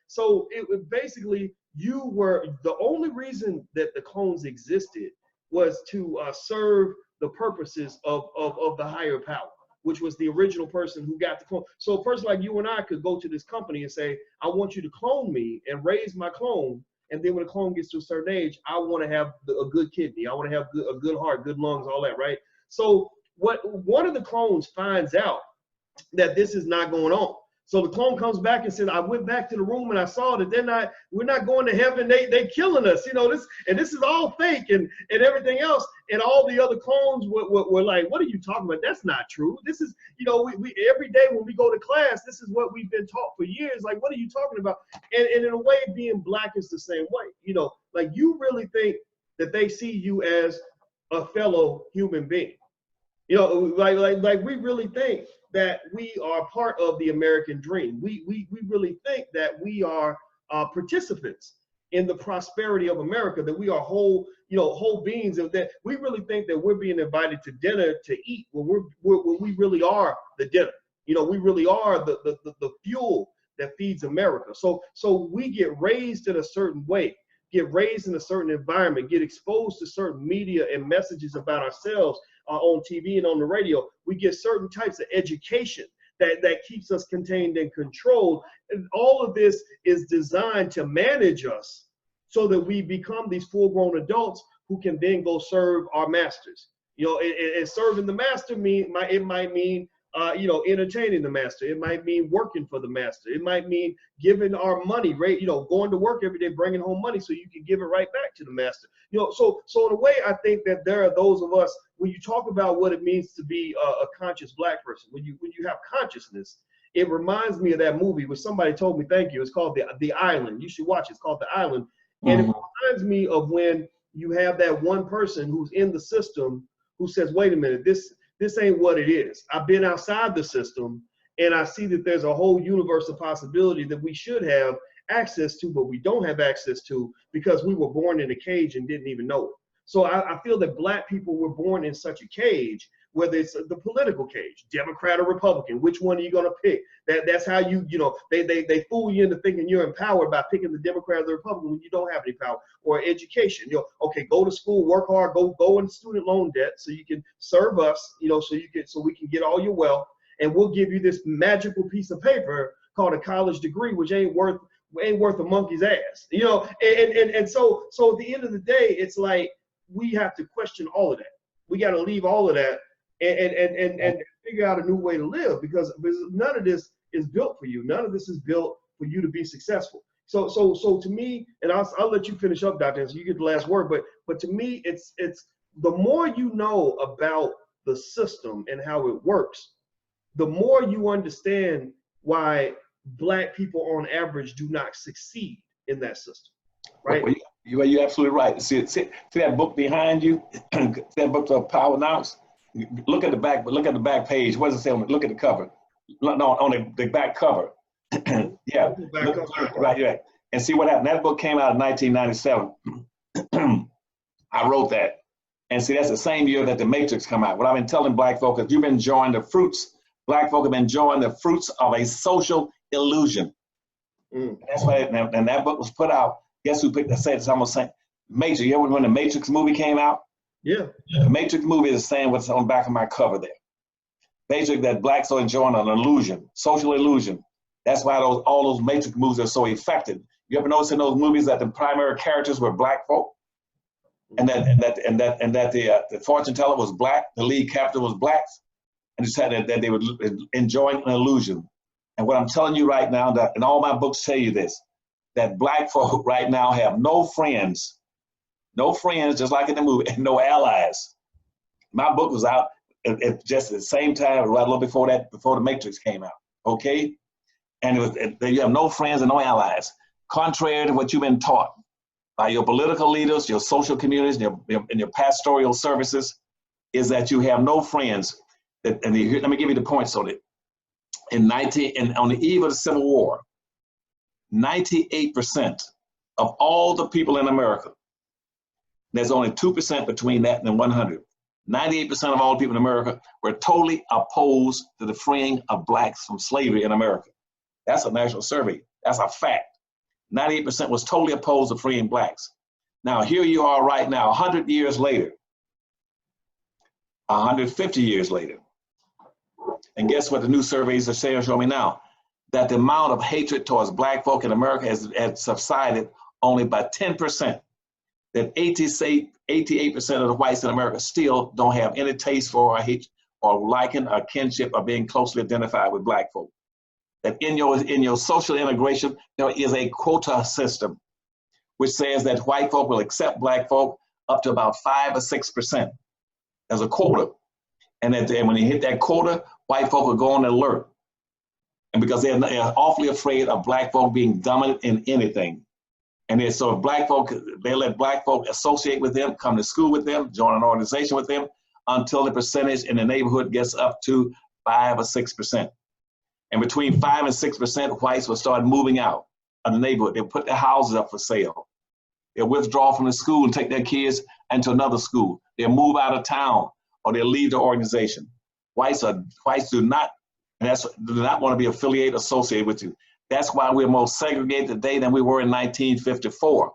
So basically, you were the only reason that the clones existed was to serve the purposes of the higher power, which was the original person who got the clone. So a person like you and I could go to this company and say, I want you to clone me and raise my clone. And then when the clone gets to a certain age, I want to have a good kidney. I want to have a good heart, good lungs, all that, right? So one of the clones finds out that this is not going on. So the clone comes back and says, I went back to the room and I saw that we're not going to heaven. They killing us, this is all fake and everything else. And all the other clones were like, what are you talking about? That's not true. This is, we every day when we go to class, this is what we've been taught for years. Like, what are you talking about? And in a way, being black is the same way. Like, you really think that they see you as a fellow human being. Like we really think that we are part of the American dream. We really think that we are participants in the prosperity of America, that we are whole beings, and that we really think that we're being invited to dinner to eat when we really are the dinner. We really are the fuel that feeds America. So we get raised in a certain way, get raised in a certain environment, get exposed to certain media and messages about ourselves on TV and on the radio. We get certain types of education that keeps us contained and controlled. And all of this is designed to manage us so that we become these full-grown adults who can then go serve our masters. And serving the master it might mean entertaining the master. It might mean working for the master. It might mean giving our money, right? Going to work every day, bringing home money so you can give it right back to the master. So in a way, I think that there are those of us, when you talk about what it means to be a conscious black person, when you have consciousness, it reminds me of that movie where somebody told me, thank you. It's called The Island. You should watch it. It's called The Island. And it reminds me of when you have that one person who's in the system who says, wait a minute, this ain't what it is. I've been outside the system and I see that there's a whole universe of possibility that we should have access to, but we don't have access to because we were born in a cage and didn't even know it. So I feel that black people were born in such a cage, whether it's the political cage, Democrat or Republican, which one are you gonna pick? That's how they fool you into thinking you're empowered by picking the Democrat or the Republican when you don't have any power. Or education, okay, go to school, work hard, go in student loan debt so you can serve us, so we can get all your wealth, and we'll give you this magical piece of paper called a college degree, which ain't worth a monkey's ass, and so at the end of the day, it's like we have to question all of that. We got to leave all of that and figure out a new way to live, because none of this is built for you. None of this is built for you to be successful. So to me, and I'll let you finish up, Dr. Anderson, you get the last word, but to me, it's the more you know about the system and how it works, the more you understand why black people on average do not succeed in that system, right? Well, you're absolutely right. See that book behind you, that book of Powernomics. Look at the back, but look at the back page. What does it say? Look at the cover. No, on the back cover. Yeah, right. And see what happened. That book came out in 1997. I wrote that. And see, that's the same year that The Matrix come out. What I've been telling black folk is you've been enjoying the fruits. Black folk have been enjoying the fruits of a social illusion. That's why, and that book was put out. Guess who picked? I said it's almost saying Matrix. You ever when the Matrix movie came out? Yeah. The Matrix movie is saying what's on the back of my cover there. Basically, that blacks are enjoying an illusion, social illusion. That's why all those Matrix movies are so effective. You ever notice in those movies that the primary characters were black folk, and that the fortune teller was black, the lead character was blacks, and just had that they were enjoying an illusion. And what I'm telling you right now, that and all my books tell you this, that black folk right now have no friends, just like in the movie, and no allies. My book was out just at the same time, right a little before that, before The Matrix came out, okay? And you have no friends and no allies, contrary to what you've been taught by your political leaders, your social communities, and your pastoral services, is that you have no friends. Let me give you the point, so that on the eve of the Civil War, 98% of all the people in America, there's only 2% between that and 100. 98% of all the people in America were totally opposed to the freeing of blacks from slavery in America. That's a national survey. That's a fact. 98% was totally opposed to freeing blacks. Now, here you are right now, 100 years later, 150 years later. And guess what the new surveys are saying, show me now? That the amount of hatred towards black folk in America has subsided only by 10%. That 88% of the whites in America still don't have any taste for or hate or liking or kinship or being closely identified with black folk. That in your social integration, there is a quota system, which says that white folk will accept black folk up to about 5 or 6% as a quota. And when they hit that quota, white folk will go on alert. And because they're awfully afraid of black folk being dominant in anything. And then, so if black folk, they let black folk associate with them, come to school with them, join an organization with them, until the percentage in the neighborhood gets up to 5 or 6%. And between 5 and 6%, whites will start moving out of the neighborhood. They'll put their houses up for sale. They'll withdraw from the school and take their kids into another school. They'll move out of town or they'll leave the organization. Whites do not want to be affiliated, associated with you. That's why we're more segregated today than we were in 1954.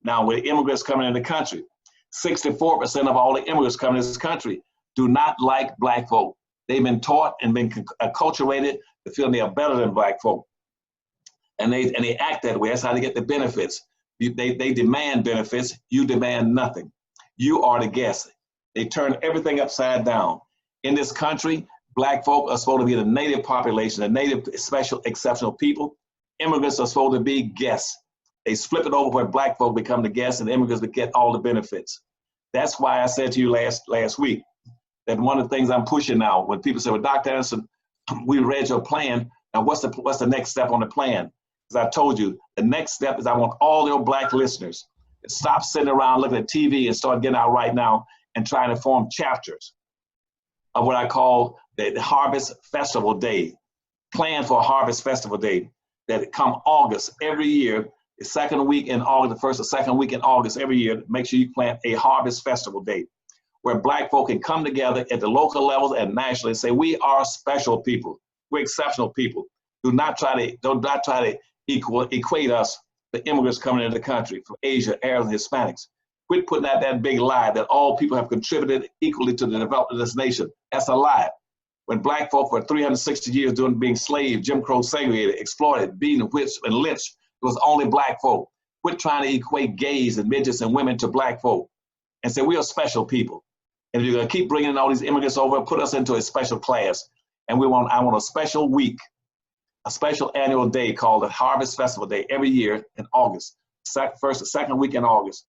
Now, with immigrants coming in the country, 64% of all the immigrants coming in this country do not like black folk. They've been taught and been acculturated to feel they are better than black folk. And they act that way. That's how they get the benefits. They demand benefits. You demand nothing. You are the guest. They turn everything upside down. In this country, black folk are supposed to be the native population, the native special exceptional people. Immigrants are supposed to be guests. They flip it over where black folk become the guests and immigrants get all the benefits. That's why I said to you last week that one of the things I'm pushing now, when people say, well, Dr. Anderson, we read your plan. Now what's the next step on the plan? As I told you, the next step is I want all your black listeners to stop sitting around looking at TV and start getting out right now and trying to form chapters of what I call the Harvest Festival Day. Plan for a Harvest Festival Day that come August every year, the second week in August, the first or second week in August every year. Make sure you plan a Harvest Festival Day where black folk can come together at the local levels and nationally and say, we are special people. We're exceptional people. Do not try to equate us to immigrants coming into the country from Asia, Arabs, and Hispanics. Quit putting out that big lie that all people have contributed equally to the development of this nation. That's a lie. When black folk for 360 years being slaves, Jim Crow segregated, exploited, beaten, whipped, and lynched, it was only black folk. Quit trying to equate gays and midgets and women to black folk and say we are special people. And if you're going to keep bringing all these immigrants over, put us into a special class. And I want a special week, a special annual day called the Harvest Festival Day every year in August, first or second week in August.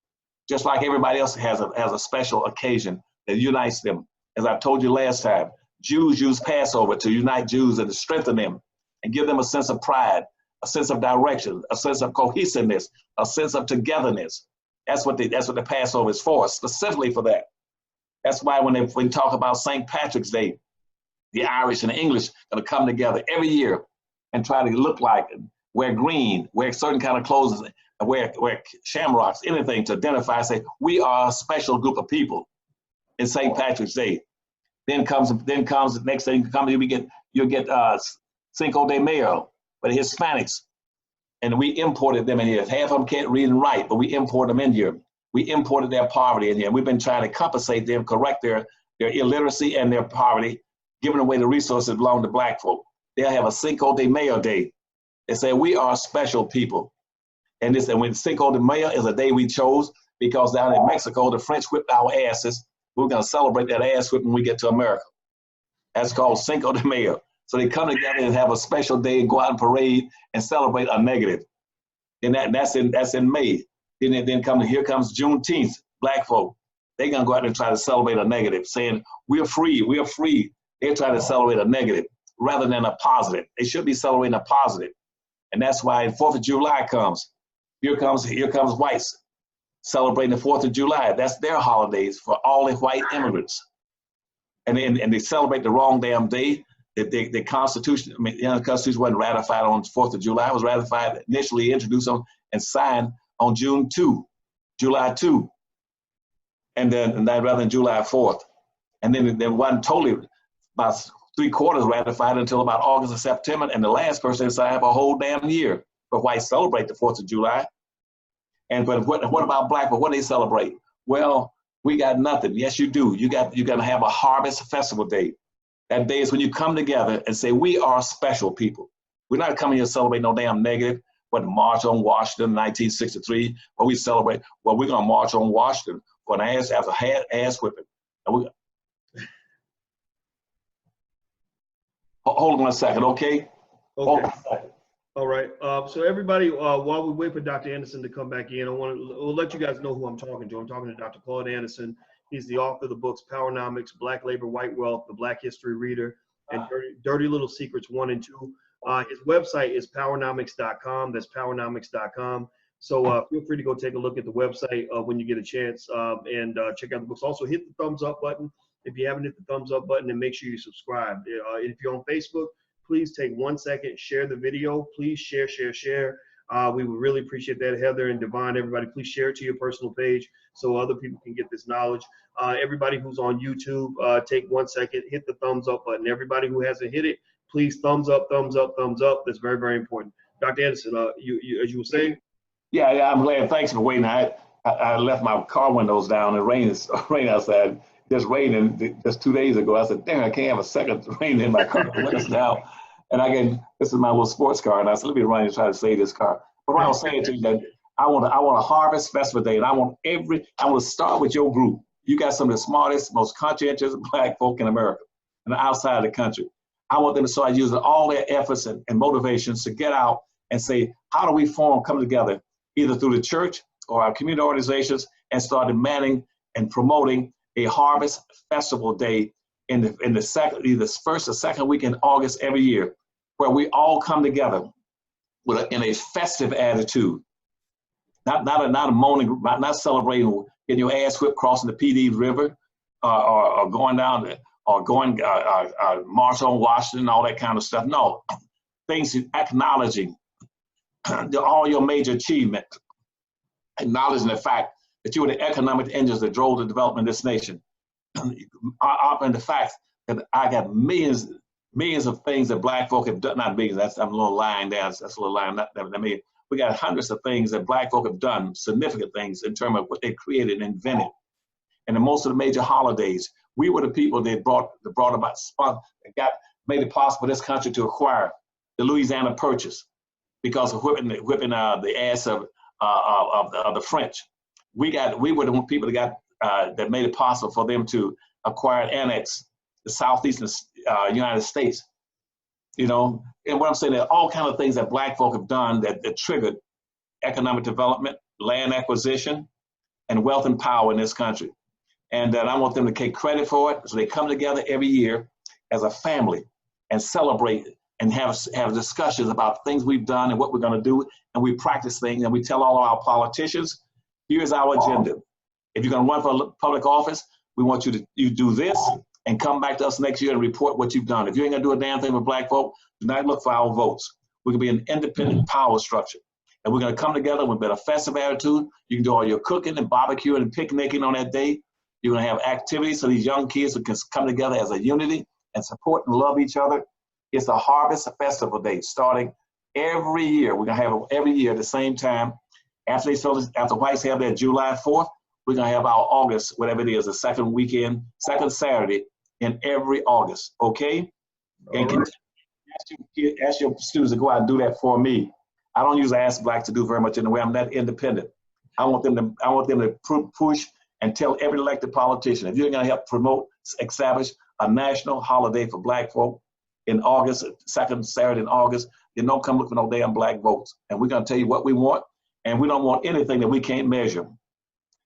Just like everybody else has a special occasion that unites them. As I told you last time, Jews use Passover to unite Jews and to strengthen them and give them a sense of pride, a sense of direction, a sense of cohesiveness, a sense of togetherness. That's what the Passover is for, specifically for that. That's why when we talk about St. Patrick's Day, the Irish and the English are going to come together every year and try to look like, wear green, wear certain kind of clothes, wear shamrocks, anything to identify, say, we are a special group of people in St. Patrick's Day. Then comes the next thing, you'll get Cinco de Mayo, but the Hispanics, and we imported them in here. Half of them can't read and write, but we import them in here. We imported their poverty in here. We've been trying to compensate them, correct their illiteracy and their poverty, giving away the resources that belong to black folk. They'll have a Cinco de Mayo day. They say we are special people. And when Cinco de Mayo is a day we chose because down in Mexico, the French whipped our asses. We're going to celebrate that ass whip when we get to America. That's called Cinco de Mayo. So they come together and have a special day and go out and parade and celebrate a negative. And that's in May. Here comes Juneteenth, black folk. They're going to go out and try to celebrate a negative, saying, we're free, we are free. They're trying to celebrate a negative rather than a positive. They should be celebrating a positive. And that's why 4th of July comes. Here comes whites celebrating the 4th of July. That's their holidays for all the white immigrants. And they celebrate the wrong damn day. The Constitution, the Constitution wasn't ratified on 4th of July. It was ratified, initially introduced on and signed on July 2. And then rather than July 4th. And then there wasn't totally about 3/4 ratified until about August or September. And the last person signed for a whole damn year. but whites celebrate the 4th of July. But what about black folk? What do they celebrate? Well, we got nothing. Yes, you do. You're gonna have a harvest festival day. That day is when you come together and say, we are special people. We're not coming here to celebrate no damn negative. What, March on Washington, 1963, what we celebrate? Well, we're gonna march on Washington for an ass whipping. And hold on a second, okay? Okay. All right. So everybody, while we wait for Dr. Anderson to come back in, we'll let you guys know who I'm talking to. I'm talking to Dr. Claud Anderson. He's the author of the books Powernomics, Black Labor, White Wealth, The Black History Reader, and Dirty Little Secrets 1 and 2. His website is powernomics.com. That's powernomics.com. So feel free to go take a look at the website when you get a chance and check out the books. Also, hit the thumbs up button. If you haven't hit the thumbs up button, and make sure you subscribe. If you're on Facebook, please take 1 second, share the video. Please share. We would really appreciate that. Heather and Devon, everybody, please share it to your personal page so other people can get this knowledge. Everybody who's on YouTube, take 1 second, hit the thumbs up button. Everybody who hasn't hit it, please thumbs up. That's very, very important. Dr. Anderson, you as you were saying? Yeah, I'm glad. Thanks for waiting. I left my car windows down. It rained outside. Just raining just 2 days ago. I said, damn, I can't have a second rain in my car windows now. And this is my little sports car, and I said, let me run and try to save this car. But what I was saying to you that I want a harvest festival day, and I want to start with your group. You got some of the smartest, most conscientious black folk in America and outside of the country. I want them to start using all their efforts and motivations to get out and say, how do we come together, either through the church or our community organizations, and start demanding and promoting a harvest festival day in the second, either first or second week in August every year, where we all come together in a festive attitude, not a moaning, not celebrating, getting your ass whipped crossing the PD River, or going down, or going march on Washington, all that kind of stuff. No, things acknowledging all your major achievements, acknowledging the fact that you were the economic engines that drove the development of this nation. And the fact that I got millions of things that black folk have done, not millions, I'm a little lying down, that's a little lying, not that many. We got hundreds of things that black folk have done, significant things in terms of what they created and invented. And in most of the major holidays, we were the people that made it possible for this country to acquire the Louisiana Purchase because of whipping the ass of the French. We were the people that made it possible for them to acquire and annex the southeastern United States. You know, and what I'm saying, there are all kinds of things that black folk have done that triggered economic development, land acquisition, and wealth and power in this country. And I want them to take credit for it. So they come together every year as a family and celebrate and have discussions about things we've done and what we're going to do. And we practice things, and we tell all of our politicians, here's our agenda. If you're going to run for public office, we want you do this and come back to us next year and report what you've done. If you ain't going to do a damn thing with black folk, do not look for our votes. We're going to be an independent power structure. And we're going to come together with a festive attitude. You can do all your cooking and barbecuing and picnicking on that day. You're going to have activities so these young kids can come together as a unity and support and love each other. It's a harvest festival day starting every year. We're going to have it every year at the same time. After whites have their July 4th, we're going to have our August, whatever it is, the second weekend, second Saturday in every August, okay? And can ask your students to go out and do that for me. I don't usually ask black to do very much in the way. I'm that independent. I want them to push and tell every elected politician, if you're going to help promote, establish a national holiday for black folk in August, second Saturday in August, then don't come look for no damn black votes. And we're going to tell you what we want, and we don't want anything that we can't measure.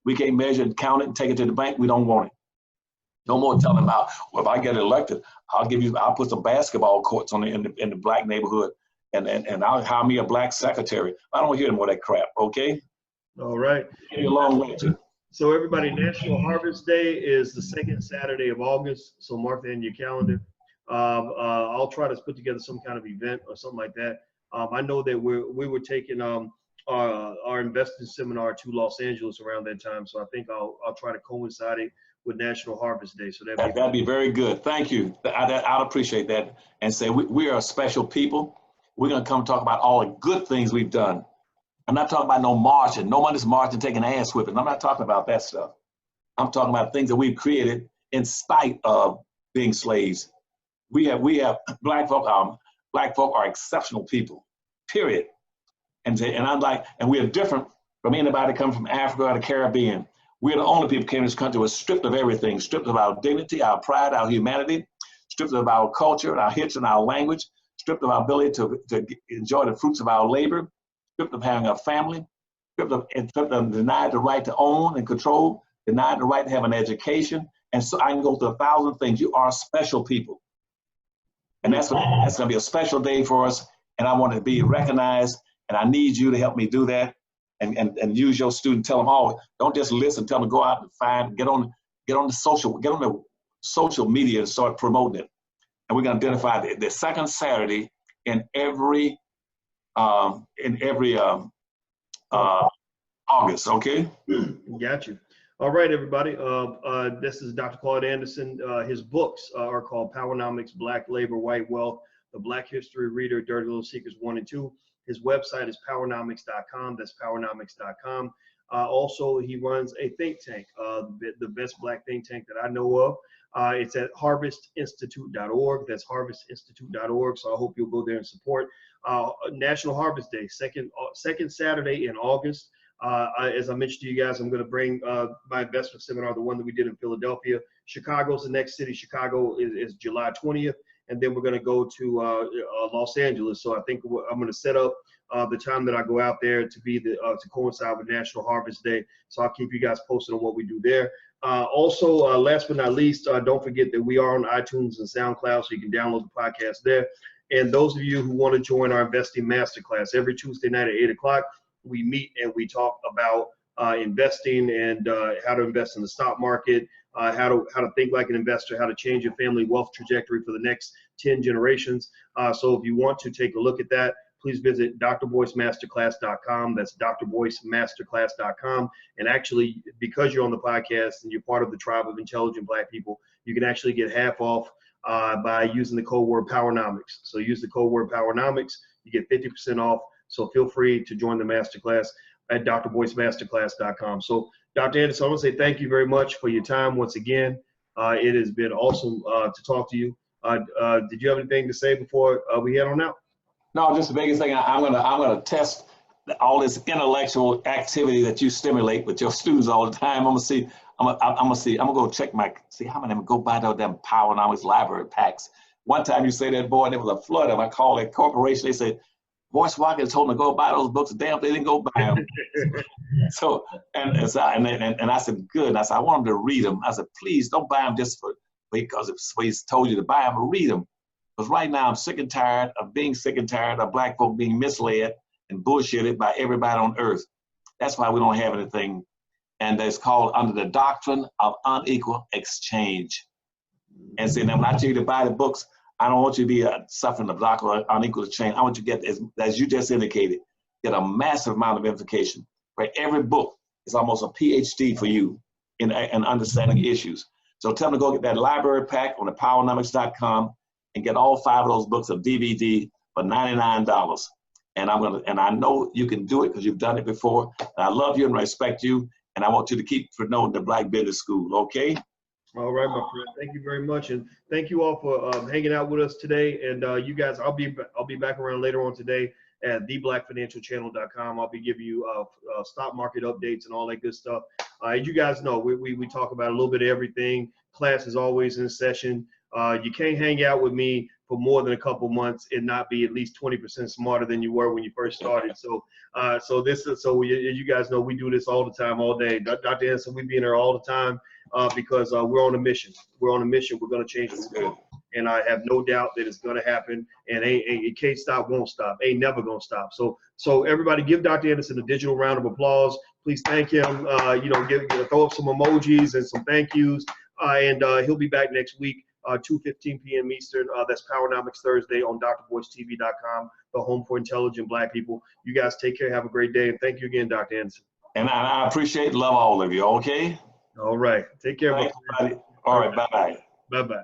We can't measure and count it and take it to the bank. We don't want it. No more telling about, well, if I get elected, I'll put some basketball courts in the black neighborhood, and I'll hire me a black secretary. I don't hear more of that crap, okay? All right. Give you a long way too. So everybody, National Harvest Day is the second Saturday of August. So mark that in your calendar. I'll try to put together some kind of event or something like that. I know that we were taking our investing seminar to Los Angeles around that time. So I think I'll try to coincide it with National Harvest Day. So that'd be very good. Thank you. I'd appreciate that, and say we are a special people. We're going to come talk about all the good things we've done. I'm not talking about no marching. Nobody's marching, taking ass whipping. I'm not talking about that stuff. I'm talking about things that we've created in spite of being slaves. We have black folk are exceptional people, period. And we are different from anybody coming from Africa or the Caribbean. We're the only people who came to this country was stripped of everything, stripped of our dignity, our pride, our humanity, stripped of our culture, our history, and our language, stripped of our ability to enjoy the fruits of our labor, stripped of having a family, stripped of denied the right to own and control, denied the right to have an education. And so I can go through 1,000 things. You are special people. And that's going to be a special day for us. And I want to be recognized. And I need you to help me do that. And use your student. Tell them all. Don't just listen. Tell them to go out and get on the social media and start promoting it. And we're going to identify the second Saturday in every August. Okay. Got you. All right, everybody. This is Dr. Claud Anderson. His books are called Powernomics, Black Labor, White Wealth, The Black History Reader, Dirty Little Secrets 1 and 2. His website is powernomics.com. That's powernomics.com. Also, he runs a think tank, the best black think tank that I know of. It's at harvestinstitute.org. That's harvestinstitute.org. So I hope you'll go there and support National Harvest Day, second Saturday in August. As I mentioned to you guys, I'm going to bring my investment seminar, the one that we did in Philadelphia. Chicago's the next city. Chicago is July 20th. And then we're going to go to Los Angeles. So I think I'm going to set up the time that I go out there to be to coincide with National Harvest Day. So I'll keep you guys posted on what we do there. Also, last but not least, don't forget that we are on iTunes and SoundCloud, so you can download the podcast there. And those of you who want to join our investing masterclass, every Tuesday night at 8 o'clock, we meet and we talk about investing and how to invest in the stock market, how to think like an investor, how to change your family wealth trajectory for the next 10 generations. So if you want to take a look at that, please visit drboycemasterclass.com. That's drboycemasterclass.com. And actually, because you're on the podcast and you're part of the tribe of intelligent black people, you can actually get half off by using the code word Powernomics. So use the code word Powernomics, you get 50% off. So feel free to join the masterclass at drboycemasterclass.com. So Dr. Anderson, I want to say thank you very much for your time once again. It has been awesome to talk to you. Did you have anything to say before we head on out? No, just the biggest thing. I'm gonna test all this intellectual activity that you stimulate with your students all the time. I'm gonna go check see how many of them go buy those damn Powernomics library packs. One time you say that, boy, there was a flood of them. I called that corporation. They said, Voice Walker told them to go buy those books. Damn, they didn't go buy them. So, and I said, good. And I said, I want them to read them. I said, please don't buy them just because he's told you to buy them, read them. Because right now I'm sick and tired of being sick and tired of black folk being misled and bullshitted by everybody on earth. That's why we don't have anything. And it's called under the doctrine of unequal exchange. And see, now when I tell you to buy the books, I don't want you to be suffering the block or unequal exchange. I want you to get, as you just indicated, get a massive amount of information. Where every book is almost a PhD for you in understanding issues. So tell them to go get that library pack on the powernomics.com and get all 5 of those books of DVD for $99. And I know you can do it because you've done it before. And I love you and respect you. And I want you to keep promoting the Black Business School, okay? All right, my friend. Thank you very much, and thank you all for hanging out with us today. And you guys, I'll be back around later on today at theblackfinancialchannel.com. I'll be giving you stock market updates and all that good stuff. As you guys know, we talk about a little bit of everything. Class is always in session. You can't hang out with me for more than a couple months and not be at least 20% smarter than you were when you first started. So as you guys know, we do this all the time, all day. Dr. Anderson, we be in there all the time because we're on a mission. We're on a mission. We're going to change the world. And I have no doubt that it's going to happen. And it can't stop, won't stop. Ain't never going to stop. So everybody give Dr. Anderson a digital round of applause. Please thank him. Throw up some emojis and some thank yous. And he'll be back next week. 2:15 p.m. Eastern. That's Powernomics Thursday on drboycetv.com, the home for intelligent black people. You guys take care. Have a great day. And thank you again, Dr. Anderson. And I appreciate and love all of you, okay? All right. Take care. Thanks, buddy. All right. Bye-bye. Bye-bye.